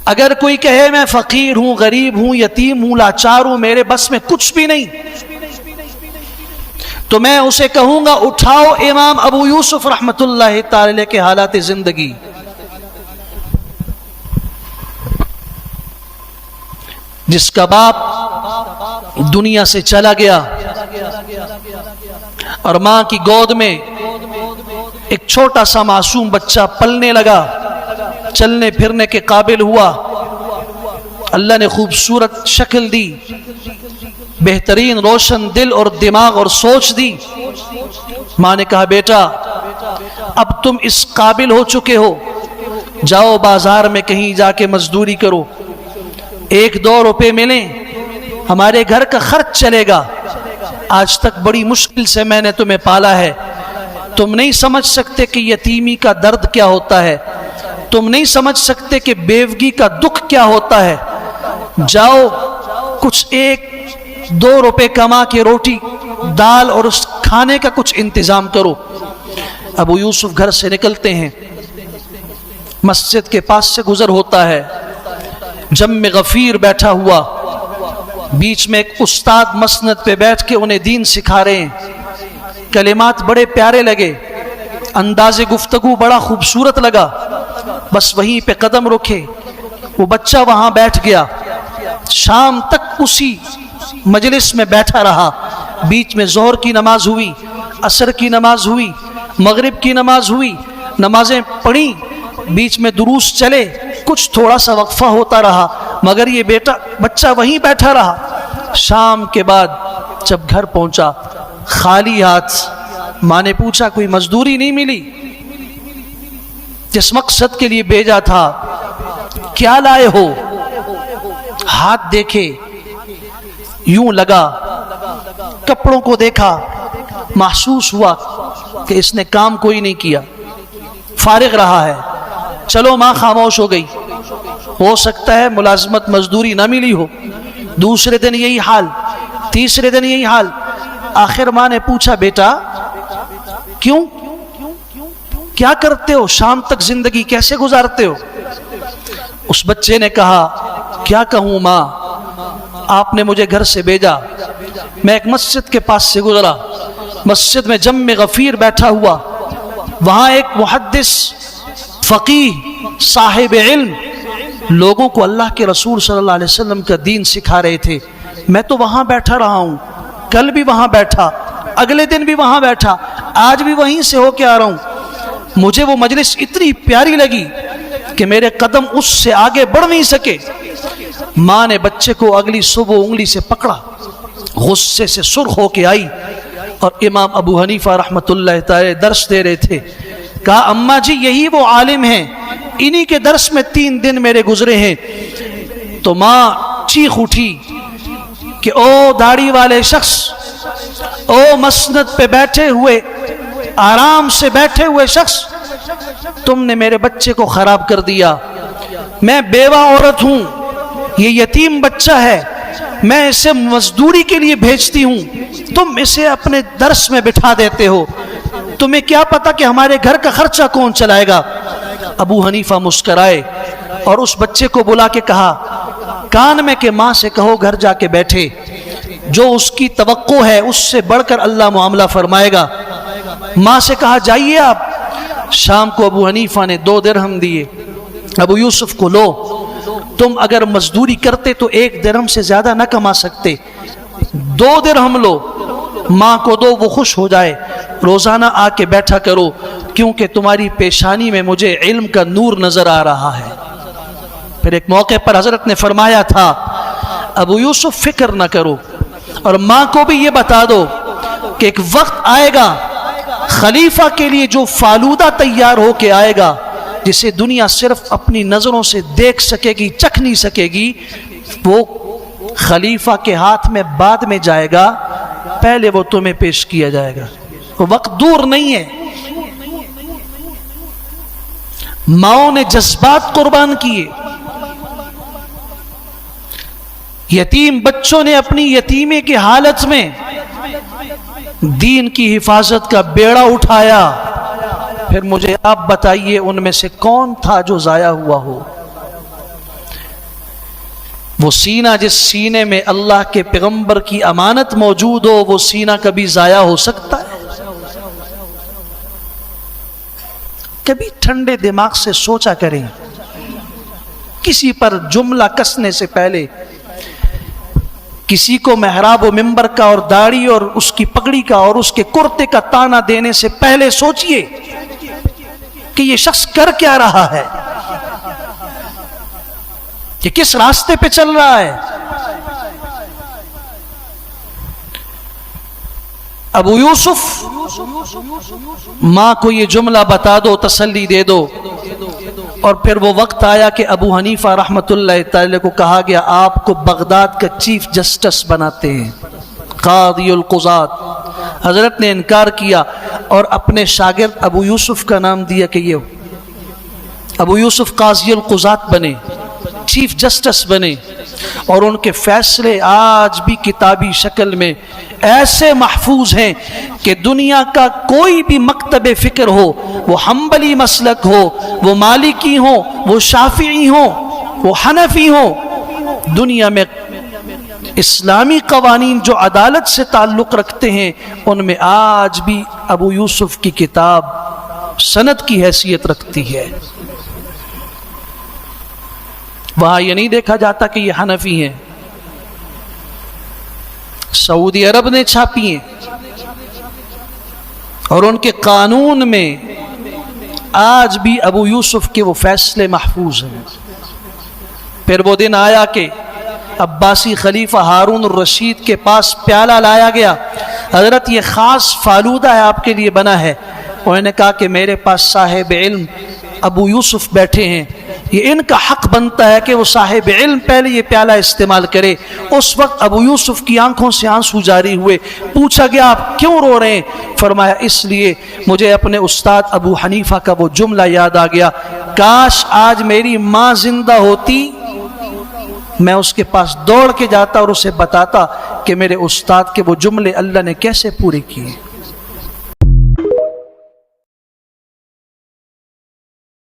اگر کوئی کہے میں فقیر ہوں، غریب ہوں، یتیم ہوں، لاچار ہوں، میرے بس میں کچھ بھی نہیں، تو میں اسے کہوں گا اٹھاؤ امام ابو یوسف رحمت اللہ تعالی کے حالات زندگی. جس کا باپ دنیا سے چلا گیا اور ماں کی گود میں ایک چھوٹا سا معصوم بچہ پلنے لگا، چلنے پھرنے کے قابل ہوا، اللہ نے خوبصورت شکل دی، بہترین روشن دل اور دماغ اور سوچ دی. ماں نے کہا بیٹا اب تم اس قابل ہو چکے ہو، جاؤ بازار میں کہیں جا کے مزدوری کرو، 1-2 روپے ملیں، ہمارے گھر کا خرچ چلے گا. آج تک بڑی مشکل سے میں نے تمہیں پالا ہے، تم نہیں سمجھ سکتے کہ یتیمی کا درد کیا ہوتا ہے، تم نہیں سمجھ سکتے کہ بیوگی کا دکھ کیا ہوتا ہے. جاؤ کچھ 1-2 روپے کما کے روٹی دال اور اس کھانے کا کچھ انتظام کرو. ابو یوسف گھر سے نکلتے ہیں، مسجد کے پاس سے گزر ہوتا ہے، جم غفیر بیٹھا ہوا، بیچ میں ایک استاد مسند پہ بیٹھ کے انہیں دین سکھا رہے ہیں. کلمات بڑے پیارے لگے، انداز گفتگو بڑا خوبصورت لگا، بس وہیں پہ قدم رکھے. وہ بچہ وہاں بیٹھ گیا، شام تک اسی مجلس میں بیٹھا رہا. بیچ میں ظہر کی نماز ہوئی، عصر کی نماز ہوئی، مغرب کی نماز ہوئی، نمازیں پڑھی، بیچ میں دروس چلے، کچھ تھوڑا سا وقفہ ہوتا رہا، مگر یہ بچہ وہیں بیٹھا رہا. شام کے بعد جب گھر پہنچا خالی ہاتھ، ماں نے پوچھا کوئی مزدوری نہیں ملی؟ جس مقصد کے لیے بھیجا تھا کیا لائے ہو؟ ہاتھ دیکھے، یوں لگا، کپڑوں کو دیکھا، محسوس ہوا کہ اس نے کام کوئی نہیں کیا، فارغ رہا ہے. چلو ماں خاموش ہو گئی. ہو سکتا ہے ملازمت مزدوری نہ ملی ہو. دوسرے دن یہی حال، تیسرے دن یہی حال. آخر ماں نے پوچھا بیٹا کیوں، کیا کرتے ہو، شام تک زندگی کیسے گزارتے ہو؟ اس بچے نے کہا کیا کہوں ماں، آپ نے مجھے گھر سے بھیجا، میں ایک مسجد کے پاس سے گزرا، مسجد میں جم غفیر بیٹھا ہوا، وہاں ایک محدث فقیہ صاحب علم لوگوں کو اللہ کے رسول صلی اللہ علیہ وسلم کا دین سکھا رہے تھے. میں تو وہاں بیٹھا رہا ہوں، کل بھی وہاں بیٹھا، اگلے دن بھی وہاں بیٹھا، آج بھی وہیں سے ہو کے آ رہا ہوں. مجھے وہ مجلس اتنی پیاری لگی کہ میرے قدم اس سے آگے بڑھ نہیں سکے. ماں نے بچے کو اگلی صبح انگلی سے پکڑا، غصے سے سرخ ہو کے آئی، اور امام ابو حنیفہ رحمت اللہ تعالی درس دے رہے تھے. کہا اماں جی یہی وہ عالم ہیں، انہی کے درس میں 3 دن میرے گزرے ہیں. تو ماں چیخ اٹھی کہ او داڑھی والے شخص، او مسند پہ بیٹھے ہوئے، آرام سے بیٹھے ہوئے شخص، تم نے میرے بچے کو خراب کر دیا. میں بیوہ عورت ہوں، یہ یتیم بچہ ہے، میں اسے مزدوری کے لیے بھیجتی ہوں، تم اسے اپنے درس میں بٹھا دیتے ہو، تمہیں کیا پتا کہ ہمارے گھر کا خرچہ کون چلائے گا؟ ابو حنیفہ مسکرائے اور اس بچے کو بلا کے کہا کان میں کہ ماں سے کہو گھر جا کے بیٹھے، جو اس کی توقع ہے اس سے بڑھ کر اللہ معاملہ فرمائے گا. ماں سے کہا جائیے آپ. شام کو ابو حنیفہ نے 2 درہم دیے. ابو یوسف کو لو، تم اگر مزدوری کرتے تو 1 درہم سے زیادہ نہ کما سکتے، 2 درہم لو، ماں کو دو، وہ خوش ہو جائے، روزانہ آ کے بیٹھا کرو، کیونکہ تمہاری پیشانی میں مجھے علم کا نور نظر آ رہا ہے. پھر ایک موقع پر حضرت نے فرمایا تھا ابو یوسف فکر نہ کرو، اور ماں کو بھی یہ بتا دو کہ ایک وقت آئے گا خلیفہ کے لیے جو فالودہ تیار ہو کے آئے گا، جسے دنیا صرف اپنی نظروں سے دیکھ سکے گی، چکھ نہیں سکے گی، وہ خلیفہ کے ہاتھ میں بعد میں جائے گا، پہلے وہ تمہیں پیش کیا جائے گا. وہ وقت دور نہیں ہے. ماؤں نے جذبات قربان کیے، یتیم بچوں نے اپنی یتیمے کی حالت میں دین کی حفاظت کا بیڑا اٹھایا. پھر مجھے آپ بتائیے ان میں سے کون تھا جو ضائع ہوا ہو؟ وہ سینہ جس سینے میں اللہ کے پیغمبر کی امانت موجود ہو، وہ سینہ کبھی ضائع ہو سکتا ہے؟ کبھی ٹھنڈے دماغ سے سوچا کریں، کسی پر جملہ کسنے سے پہلے، کسی کو محراب و منبر کا اور داڑھی اور اس کی پگڑی کا اور اس کے کرتے کا تانا دینے سے پہلے سوچئے کہ یہ شخص کر کیا رہا ہے، کہ کس راستے پہ چل رہا ہے۔ ابو یوسف ماں کو یہ جملہ بتا دو، تسلی دے دو، اور پھر وہ وقت آیا کہ ابو حنیفہ رحمت اللہ تعالی کو کہا گیا آپ کو بغداد کا چیف جسٹس بناتے ہیں، قاضی القضات۔ حضرت نے انکار کیا اور اپنے شاگرد ابو یوسف کا نام دیا کہ یہ ابو یوسف قاضی القضات بنے، چیف جسٹس بنے، اور ان کے فیصلے آج بھی کتابی شکل میں ایسے محفوظ ہیں کہ دنیا کا کوئی بھی مکتب فکر ہو، وہ حنبلی مسلک ہو، وہ مالکی ہو، وہ شافعی ہو، وہ حنفی ہو، دنیا میں اسلامی قوانین جو عدالت سے تعلق رکھتے ہیں ان میں آج بھی ابو یوسف کی کتاب سند کی حیثیت رکھتی ہے۔ وہاں یہ نہیں دیکھا جاتا کہ یہ حنفی ہیں، سعودی عرب نے چھاپی ہیں، اور ان کے قانون میں آج بھی ابو یوسف کے وہ فیصلے محفوظ ہیں۔ پھر وہ دن آیا کہ عباسی خلیفہ ہارون الرشید کے پاس پیالہ لایا گیا، حضرت یہ خاص فالودہ ہے آپ کے لیے بنا ہے، انہوں نے کہا کہ میرے پاس صاحب علم ابو یوسف بیٹھے ہیں، یہ ان کا حق بنتا ہے کہ وہ صاحب علم پہلے یہ پیالہ استعمال کرے۔ اس وقت ابو یوسف کی آنکھوں سے آنسو جاری ہوئے، پوچھا گیا آپ کیوں رو رہے ہیں؟ فرمایا اس لیے مجھے اپنے استاد ابو حنیفہ کا وہ جملہ یاد آ گیا، کاش آج میری ماں زندہ ہوتی، میں اس کے پاس دوڑ کے جاتا اور اسے بتاتا کہ میرے استاد کے وہ جملے اللہ نے کیسے پورے کیے۔